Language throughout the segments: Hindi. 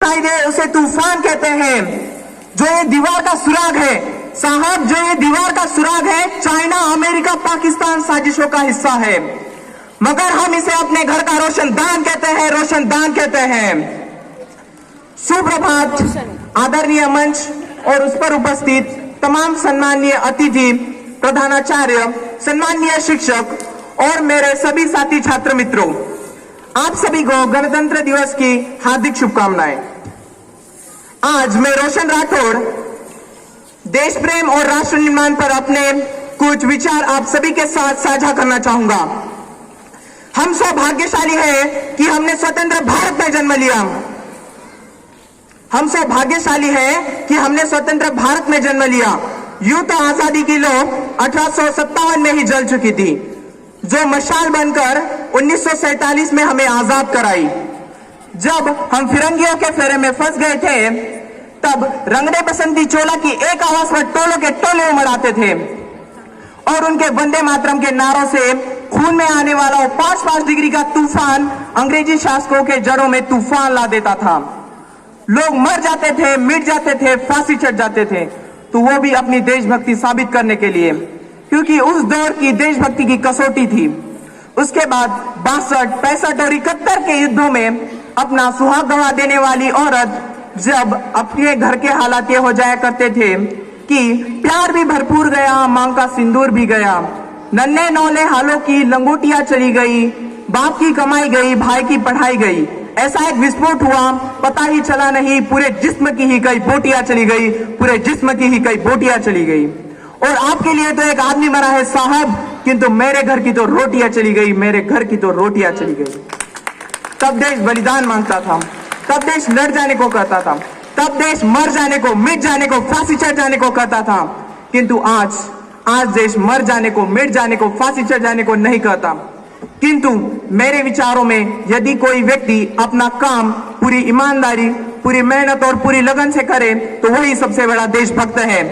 दिखाई दे उसे तूफान कहते हैं। जो ये दीवार का सुराग है साहब, जो ये दीवार का सुराग है, चाइना, अमेरिका, पाकिस्तान साजिशों का हिस्सा है, मगर हम इसे अपने घर का रोशनदान कहते हैं, रोशनदान कहते हैं। सुप्रभात आदरणीय मंच और उस पर उपस्थित तमाम सम्माननीय अतिथि, प्रधानाचार्य, सम्माननीय शिक्षक और मेरे सभी साथी छात्र मित्रों, आप सभी को गणतंत्र दिवस की हार्दिक शुभकामनाएं। आज मैं रोशन राठौड़ देश प्रेम और राष्ट्र निर्माण पर अपने कुछ विचार आप सभी के साथ साझा करना चाहूंगा। हम सौभाग्यशाली हैं कि हमने स्वतंत्र भारत में जन्म लिया। हम सौभाग्यशाली हैं कि हमने स्वतंत्र भारत में जन्म लिया। यूं तो आजादी की लौ 1857 में ही जल चुकी थी, जो मशाल बनकर 1947 में हमें आजाद कराई। जब हम फिरंगियों के फेरे में फंस गए थे, तब रंगने बसंती चोला की एक आवाज पर टोलों के टोले उमड़ाते थे और उनके वंदे मातरम के नारों से खून में आने वाला वो 5-5 डिग्री का तूफान अंग्रेजी शासकों के जड़ों में तूफान ला देता था। लोग मर जाते थे, मिट जाते थे, फांसी चढ़ जाते थे, तो वो भी अपनी देशभक्ति साबित करने के लिए, क्योंकि उस दौर की देशभक्ति की कसौटी थी। उसके बाद 62, 65 और 71 के युद्धों में अपना सुहाग गंवा देने वाली औरत जब अपने घर के हालात ये हो जाया करते थे कि प्यार भी भरपूर गया, मांग का सिंदूर भी गया, नन्हे नौले हालों की लंगोटियां चली गई, बाप की कमाई गई, भाई की पढ़ाई गई, ऐसा एक विस्फोट हुआ, पता ही चला नहीं, पूरे जिस्म की ही कई बोटियां चली गई, पूरे जिस्म की ही कई बोटियां चली गई। और आपके लिए तो एक आदमी मरा है साहब, किंतु मेरे घर की तो रोटियां चली गई, मेरे घर की तो रोटियां चली गई। तब देश बलिदान मांगता था, तब देश लड़ जाने को कहता था, तब देश मर जाने को, मिट जाने को, फांसी चढ़ जाने को कहता था, किंतु आज देश मर जाने को, मिट जाने को, फांसी चढ़ जाने को नहीं कहता। किंतु मेरे विचारों में यदि कोई व्यक्ति अपना काम पूरी ईमानदारी, पूरी मेहनत और पूरी लगन से करे तो वही सबसे बड़ा देशभक्त है।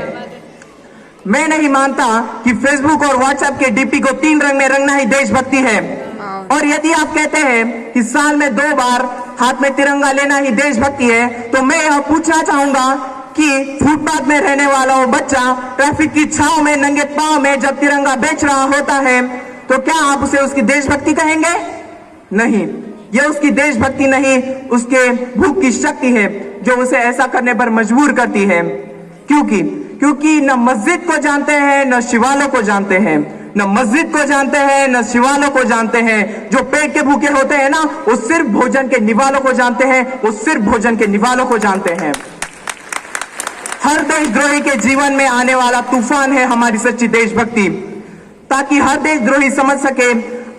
मैं नहीं मानता कि फेसबुक और व्हाट्सएप के डीपी को 3 रंग में रंगना ही देशभक्ति है। और यदि आप कहते हैं कि साल में 2 बार हाथ में तिरंगा लेना ही देशभक्ति है, तो मैं यह पूछना चाहूंगा कि फुटपाथ में रहने वाला वो बच्चा ट्रैफिक की छांव में नंगे पांव में जब तिरंगा बेच रहा होता है, तो क्या आप उसे उसकी देशभक्ति कहेंगे? नहीं, यह उसकी देशभक्ति नहीं, उसके भूख की शक्ति है जो उसे ऐसा करने पर मजबूर करती है। क्योंकि न मस्जिद को जानते हैं, न शिवालयों को जानते हैं, न मस्जिद को जानते हैं, न शिवालयों को जानते हैं। जो पेट के भूखे होते हैं ना, वो सिर्फ भोजन के निवालों को जानते हैं, वो सिर्फ भोजन के निवालों को जानते हैं। हर देशद्रोही के जीवन में आने वाला तूफान है हमारी सच्ची देशभक्ति, ताकि हर देशद्रोही समझ सके,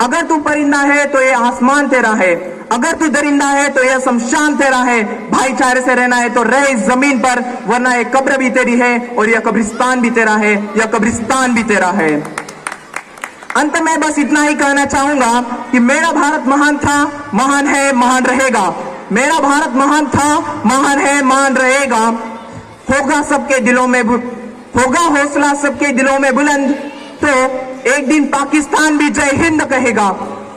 अगर तू परिंदा है तो ये आसमान तेरा है, अगर तू दरिंदा है तो यह शमशान तेरा है। भाईचारे से रहना है तो रह इस जमीन पर, वरना ये कब्र भी तेरी है और यह कब्रिस्तान भी तेरा है, यह कब्रिस्तान भी तेरा है। अंत में बस इतना ही कहना चाहूंगा कि मेरा भारत महान था, महान है, महान रहेगा। मेरा भारत महान था, महान है, महान रहेगा। होगा सबके दिलों में, होगा हौसला सबके दिलों में बुलंद, तो एक दिन पाकिस्तान भी जय हिंद कहेगा।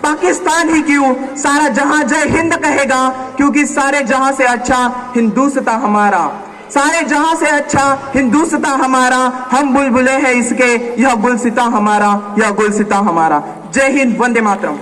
पाकिस्तान ही क्यों, सारा जहां जय हिंद कहेगा, क्योंकि सारे जहां से अच्छा हिंदुस्तान हमारा, सारे जहां से अच्छा हिंदुस्तान हमारा। हम बुलबुले हैं इसके, यह गुलसिता हमारा, यह गुलसिता हमारा। जय हिंद, वंदे मातरम।